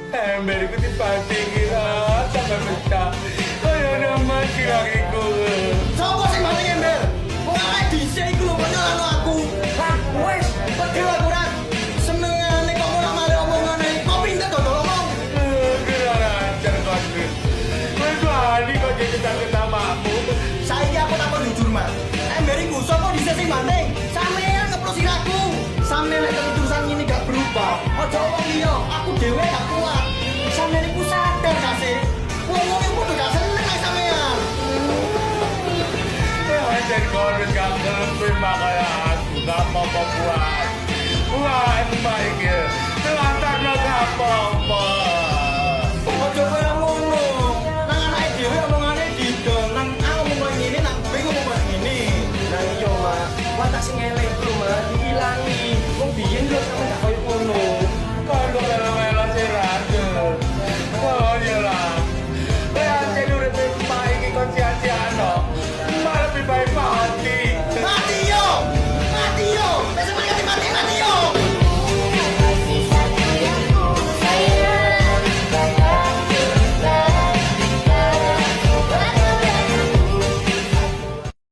Ember ko dipatingin sampai pecah. Kaya naman kirakiku. Sopo sing maling ember? Wong arek dhisik iku lho kok nyalahno aku. Lah, wis, pegel aku ora. Senengane kok ora mari omongane. Kok pinter dodol omong. Kurang ajar kau. Kowe bali kok jadi takut namamu. Saiki aku takon jujur, Mas. Ember iku sopo dhisik sing maling? Sampeyan ngeprosi aku. Sampeyan nek keputusan ini gak berubah. Aja omong liya, aku dhewe gak kuat. Sampeyan iku sadar gak sih? Wong-wong iku kudu gak seneng nek sampeyan. Ajar kau harus gak makanya aku gak mau buat. Wah, emang baik ya. Telantar lo gak mau.